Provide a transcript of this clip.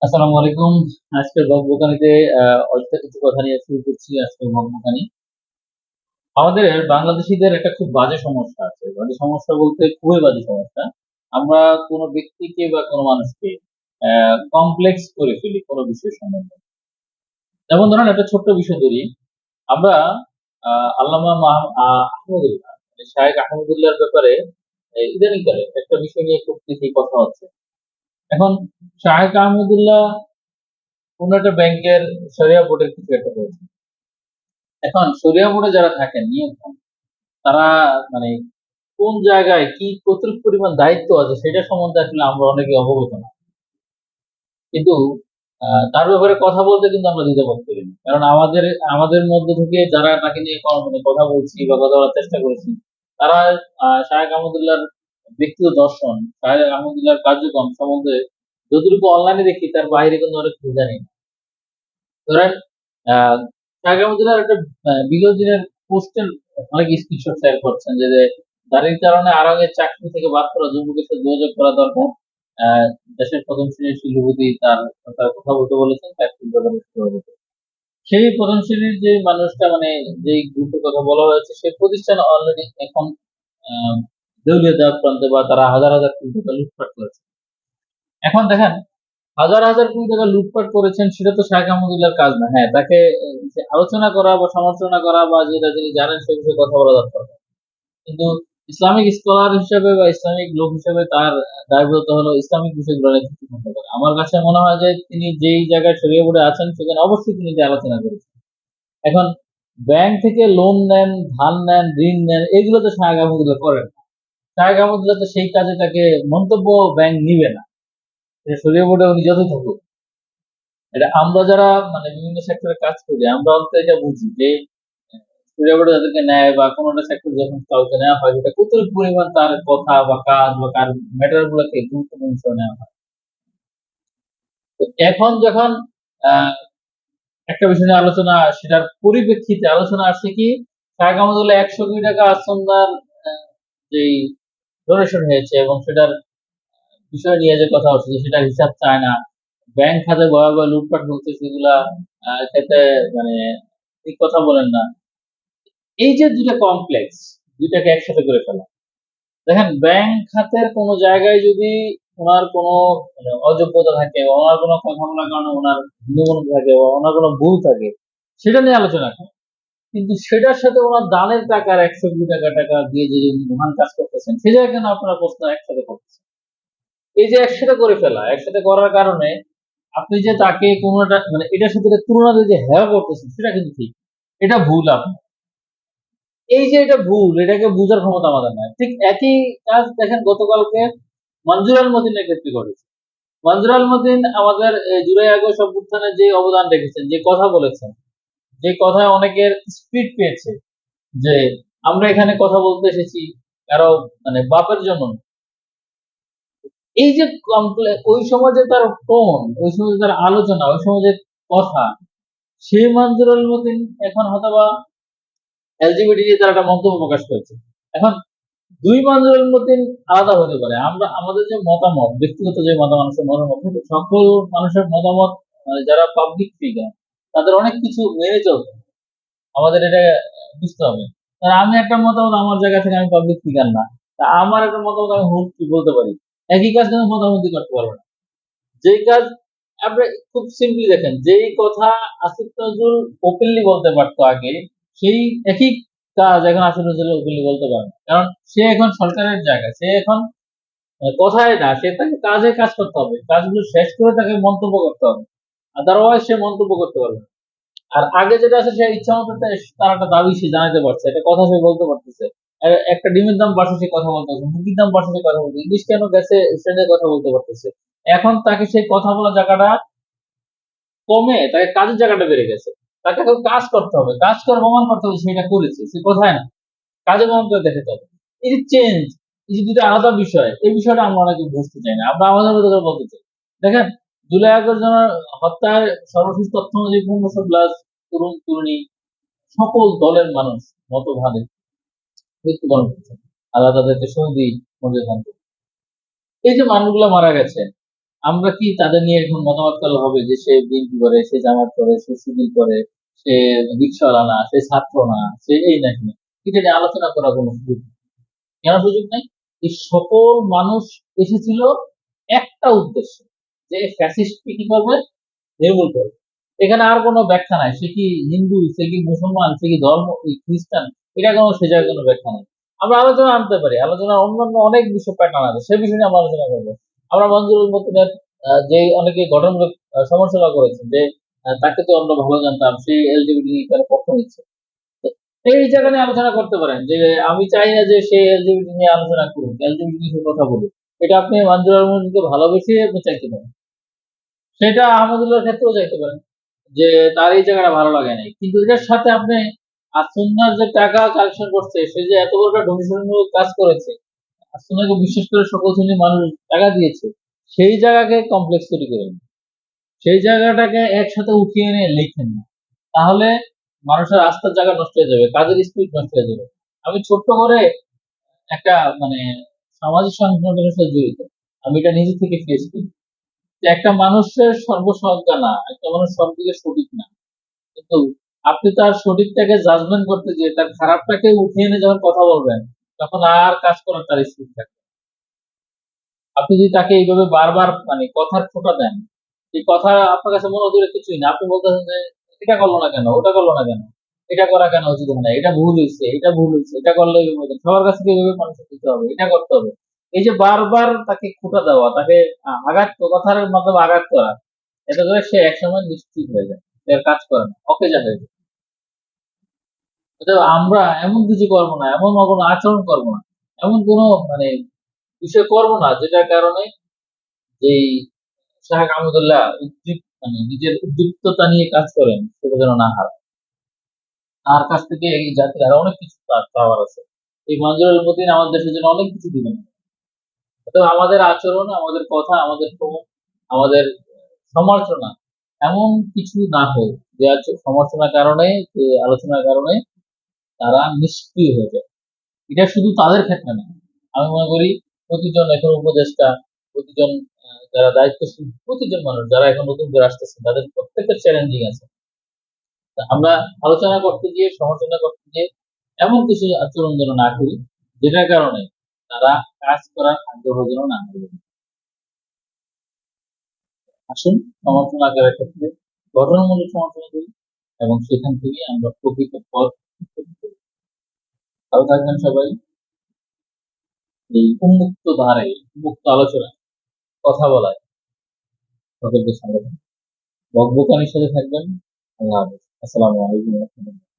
আসসালামু আলাইকুম। আজকের বকবকানিতে অল্প কিছু কথা নিয়ে শুরু করছি আজকের বকবকানি। আমাদের বাংলাদেশীদের একটা খুব বাজে সমস্যা আছে। বাজে সমস্যা বলতে খুবই বাজে সমস্যা। আমরা কোনো ব্যক্তিকে বা কোনো মানুষকে কমপ্লেক্স করে ফেলি কোনো বিষয় সম্বন্ধে। যেমন ধরেন একটা ছোট্ট বিষয় ধরি। আমরা আল্লামা আহমদুল্লাহ মানে শায়েখ আহমদুল্লাহর ব্যাপারে ইদানিংকালে একটা বিষয় নিয়ে খুব বেশি কথা হচ্ছে। এখন শায়েখ আহমদুল্লাহ কোন একটা ব্যাংকের শরিয়া বোর্ডের কিছু একটা করেছে। এখন শরিয়া বোর্ডে যারা থাকেন নিয়ন্ত্রণ, তারা মানে কোন জায়গায় কি কতটুকু পরিমাণ দায়িত্ব আছে সেটা সম্বন্ধে আসলে আমরা অনেকে অবগত না। কিন্তু তার ব্যাপারে কথা বলতে কিন্তু আমরা দ্বিধাবোধ করি না। কারণ আমাদের আমাদের মধ্য থেকে যারা তাকে নিয়ে মানে কথা বলছি বা কথা বলার চেষ্টা করেছি, তারা শায়েখ আহমদুল্লাহর ব্যক্তিগত দর্শন, শায়েখ আহমদুল্লাহর কার্যক্রম সম্বন্ধে যতটুকু অনলাইনে দেখি তার বাইরে কিন্তু অনেক কিছু জানি না। ধরেন আহ শায়েখ আহমদুল্লাহর একটা বিগত দিনের পোস্টের অনেক স্ক্রিনশট শেয়ার করছেন যে দারিদ্র কারণে আরঙের চাকরি থেকে বাদ পড়া যুবকের সাথে যোগাযোগ করা দরকার। আহ দেশের প্রথম শ্রেণীর শিল্পপতি তার কথা বলতে বলেছেন চাকরির ব্যাপারে সহযোগিতা। সেই প্রথম শ্রেণীর যে মানুষটা মানে যেই গ্রুপের কথা বলা হয়েছে সেই প্রতিষ্ঠান অলরেডি এখন আহ দেউলিয়া প্রান্তে বা তারা হাজার হাজার কোটি টাকা লুটপাট করেছে। এখন দেখেন হাজার হাজার কোটি টাকা লুটপাট করেছেন সেটা তো শাহেখ আহমদুল্লাহর কাজ না। হ্যাঁ, তাকে যে আলোচনা করা বা সমালোচনা করা বা যেটা যিনি জানেন সে বিষয়ে কথা বলা দরকার। কিন্তু ইসলামিক স্কলার হিসেবে বা ইসলামিক লোক হিসেবে তার দায়বদ্ধতা হলো ইসলামিক বিষয়গুলো নিয়ে কিছু চিন্তা করা। আমার কাছে মনে হয় যে তিনি যেই জায়গায় ছড়িয়ে পড়ে আছেন সেখানে অবশ্যই তিনি যে আলোচনা করেছেন। এখন ব্যাংক থেকে লোন নেন, ধার নেন, ঋণ নেন, এগুলো তো শাহেখ আহমদুল্লাহ করেন না। শাহেখ আহমদুল্লাহ তো সেই কাজে তাকে মন্তব্য ব্যাংক নিবে না। এটা ছড়িয়ে পড়ে উনি যতই থাকুক। এটা আমরা যারা মানে বিভিন্ন সেক্টরে কাজ করি আমরা অন্তত এটা বুঝি যে সুরিয়াবড় যাদেরকে নেয় বা কোনো একটা সেক্টর যখন কাউকে নেওয়া হয় সেটা কতটুকু পরিমাণ তার কথা বা কাজ বা তার ম্যাটার গুলোকে গুরুত্বপূর্ণ হিসেবে নেওয়া হয়। তো এখন যখন আহ একটা বিষয় নিয়ে আলোচনা সেটার পরিপ্রেক্ষিতে আলোচনা আসছে কি শাহেখ আহমদুল্লাহ 100 কোটি টাকা আসন্দার যেই ডোনেশন হয়েছে এবং সেটার বিষয় নিয়ে যে কথা হচ্ছে যে সেটার হিসাব চায় না, ব্যাংক খাতে ভয়াবহ লুটপাট হচ্ছে সেগুলা ক্ষেত্রে মানে ঠিক কথা বলেন না। এই যে দুইটা কমপ্লেক্স, দুইটাকে একসাথে করে ফেলা। দেখেন ব্যাংক খাতের কোন জায়গায় যদি ওনার কোনো মানে অযোগ্যতা থাকে বা ওনার কোনো কথা বলার কারণে ওনার নিয়ম থাকে বা ওনার কোনো ভুল থাকে সেটা নিয়ে আলোচনা করে। কিন্তু সেটার সাথে ওনার দানের টাকার 100 কোটি টাকা টাকা দিয়ে যে মহান কাজ করতেছেন সে জায়গায় কেন আপনারা প্রশ্ন একসাথে করতেছেন? এই যে একসাথে করে ফেলা, একসাথে করার কারণে আপনি যে তাকে কোনোটা মানে এটার সাথে এটা তুলনা দিয়ে যে হেয় করতেছেন সেটা কিন্তু ঠিক। এটা ভুল আপনার। এই যে এটা ভুল এটাকে বুঝার ক্ষমতা আমাদের নাই। ঠিক একই কাজ দেখেন গতকালকে মঞ্জুর আল মতিনের ক্ষেত্রে ঘটেছে। মঞ্জুর আল মতিন আমাদের জুলাই আগস্ট অভ্যুত্থানে যে অবদান রেখেছেন, যে কথা বলেছেন, যে কথায় অনেকের স্পিড পেয়েছে যে আমরা এখানে কথা বলতে এসেছি কারো মানে বাপের জন্য না। এই যে ওই সময় যে তার টোন, ওই সময় যে তার আলোচনা, ওই সময় যে কথা, সেই মঞ্জুর আল মতিন এখন হয়তোবা এলজিবিটি নিয়ে তারা একটা মন্তব্য প্রকাশ করেছে। এখন ২ মানুষের মধ্যে আলাদা হতে পারে। আমরা আমাদের যে মতামত, ব্যক্তিগত যে মানুষের মতামত থাকে, সকল মানুষের মতামত যারা পাবলিক ফিগার তাদের অনেক কিছু মেনে চলতে হয়। আমাদের এটা বুঝতে হবে। আমি একটা মতামত আমার জায়গা থেকে আমি পাবলিক ফিগার না। তা আমার একটা মতামত আমি হুট কি বলতে পারি। একই কাজ কিন্তু মতামতই করতে পারবে না। যেই কাজ আপনি খুব সিম্পলি দেখেন, যেই কথা আসিফ নজরুল ওপেনলি বলতে পারতো আগে, সেই একই কাজ এখন আসিফ নজরুল ওপেনলি বলতে পারে না। কারণ সে এখন সরকারের জায়গায়, সে এখন কথায় না, সে তাকে কাজে কাজ করতে হবে। কাজগুলো শেষ করে তাকে মন্তব্য করতে হবে। আদারওয়াইজ সে মন্তব্য করতে পারবে না। আর আগে যেটা আছে সে ইচ্ছা মতো তার একটা দাবি সে জানাতে পারছে, একটা কথা সে বলতে পারতেছে। একটা ডিমের দাম বাড়ছে সে কথা বলতেছে, মুরগির দাম বাড়ছে সে কথা বলতেছে, ইলিশ কেন গেছে সে নিয়ে কথা বলতে পারতেছে। এখন তাকে সেই কথা বলার জায়গাটা কমে তাকে কাজের জায়গাটা বেড়ে গেছে। তাকে এখন কাজ করতে হবে, কাজ করে প্রমাণ করতে হবে সেটা করেছে, সে কোথায় না কাজে প্রমাণ করে দেখাতে হবে। এই যে চেঞ্জ, এই যে দুটো আলাদা বিষয়, এই বিষয়টা আমরা অনেকে বুঝতে চাই না, আমরা আমাদের মতো করে বলতে চাই। দেখেন জুলাই আগস্ট জনের হত্যার সর্বশেষ তথ্য অনুযায়ী 1500+ তরুণ তরুণী সকল দলের মানুষ মতভাবে মৃত্যুবরণ করেছে। আল্লাহ তাদেরকে শহীদ মর্যাদা দান করুন। এই যে মানুষগুলো মারা গেছে, আমরা কি তাদের নিয়ে এখন মতামত করলে হবে যে সে বিএনপি করে, সে জামাত করে, সে সিভিল করে, সে রিক্সাওয়ালা না, সে ছাত্র না, সে এই না কি না? এটা নিয়ে আলোচনা করার কোনো সুযোগ নেই। কেন সুযোগ নেই? এই সকল মানুষ এসেছিল একটা উদ্দেশ্যে, যে ফ্যাসিস্টকে কি করবে, নির্মূল করবে। এখানে আর কোনো ব্যাখ্যা নাই, সে কি হিন্দু, সে কি মুসলমান, সে কি ধর্ম খ্রিস্টান, এটা কোনো সে জায়গায় কোনো ব্যাখ্যা নাই। আমরা আলোচনা আনতে পারি, আলোচনা অন্যান্য অনেক বিষয় প্যাটার্ন আছে, সে বিষয় নিয়ে আমরা আলোচনা করবো। আমরা মঞ্জুরুল মতিনের যে অনেকে গঠনমূলক সমালোচনা করেছেন যে তাকে তো আমরা ভালো জানতাম, সে এলজিবিটি তার পক্ষ নিচ্ছে। তো এই জায়গা নিয়ে আলোচনা করতে পারেন যে আমি চাই না যে সে এলজিবিটি নিয়ে আলোচনা করুক, এলজিবিটি নিয়ে কথা বলুক। এটা আপনি মঞ্জুর আলমকে ভালোবেসে আপনি চাইতে পারেন, সেটা আহমদুল্লাহর ক্ষেত্রেও চাইতে পারেন যে তার এই জায়গাটা ভালো লাগে নাই, কিন্তু এটার সাথে আপনি আসুন্নার যে টাকা কালেকশন করছে, সে যে এত বড় একটা ডোনেশনমূলক কাজ করেছে, আসুন্নাকে বিশেষ করে সকল শ্রেণীর মানুষ টাকা দিয়েছে, সেই জায়গাকে কমপ্লেক্স তৈরি করেন, সেই জায়গাটাকে একসাথে উঠিয়ে এনে লিখেন না, তাহলে মানুষের আস্থার জায়গা নষ্ট হয়ে যাবে, কাজের স্পিড নষ্ট হয়ে যাবে। আমি ছোট্ট করে একটা মানে সামাজিক সংগঠনের সাথে জড়িত, আমি এটা নিজে থেকে ফেস করি যে একটা মানুষের সর্বসজ্ঞা না, একটা মানুষ সব দিকে সঠিক না, কিন্তু আপনি তার সঠিকটাকে জাজমেন্ট করতে গিয়ে তার খারাপটাকে উঠিয়ে এনে যখন কথা বলবেন, তখন আর কাজ করার তার স্পিড থাকে না। আপনি যদি তাকে এইভাবে বারবার মানে কথার খোঁটা দেন, এই কথা আপনার কাছে মনে হচ্ছে এটা কিছুই না, আপনি বলতেছেন যে এটা করলো না কেন, ওটা করলো না কেন, এটা করা কেন উচিত হয় না, এটা ভুল হয়েছে, এটা ভুল হয়েছে, এটা করলে এইভাবে হতো। সবার কাছে এইভাবে মানুষের দিতে হবে, এটা করতে হবে। এই যে বারবার তাকে খোঁটা দেওয়া, তাকে আঘাত, কথার মাধ্যমে আঘাত করা, এতে করে সে একসময় নিশ্চিত হয়ে যায়, সে আর কাজ করে না, অকেজা হয়ে যায়। অতএব আমরা এমন কিছু করবো না, এমন কোনো আচরণ করবো না, এমন কোনো মানে বিষয় করবো না যেটার কারণে যেই শাহ আহমদুল্লাহ মানে নিজের উদ্দীপ্ততা নিয়ে কাজ করেন, সেটা যেন না হারায়। তার কাছ থেকে এই জাতির আরো অনেক কিছু পাওয়ার আছে। এই মঞ্জুরুল মতিন আমাদের দেশের জন্য অনেক কিছু দিবেন। অতএব আমাদের আচরণ, আমাদের কথা, আমাদের টোন, আমাদের সমালোচনা এমন কিছু না হোক যে সমালোচনার কারণে, যে আলোচনার কারণে তারা নিষ্ক্রিয় হয়ে যায়। এটা শুধু তাদের ক্ষেত্রে না, আমি মনে করি প্রতিজন এখন উপদেষ্টা, প্রতিজন যারা দায়িত্বশীল, প্রতিজন মানুষ যারা এখন নতুন করে আসতেছে, তাদের প্রত্যেকের চ্যালেঞ্জিং আছে। তা আমরা আলোচনা করতে গিয়ে, সমালোচনা করতে গিয়ে এমন কিছু আচরণ যেন না করি, যেটার কারণে তারা কাজ করার আগ্রহ যেন না হারিয়ে ফেলে। আসুন, সমালোচনা করার ক্ষেত্রে গঠনমূলক সমালোচনা করি এবং সেখান থেকে আমরা প্রকৃত পথ খুঁজে বের করি। ভালো থাকবেন সবাই। এই উন্মুক্ত ধারায়, উন্মুক্ত আলোচনায়, কথা বলায় সকলকে স্বাগত। বকবকানির সাথে থাকবেন। আল্লাহ হাফেজ। আসসালামু আলাইকুম ওয়া রাহমাতুল্লাহ।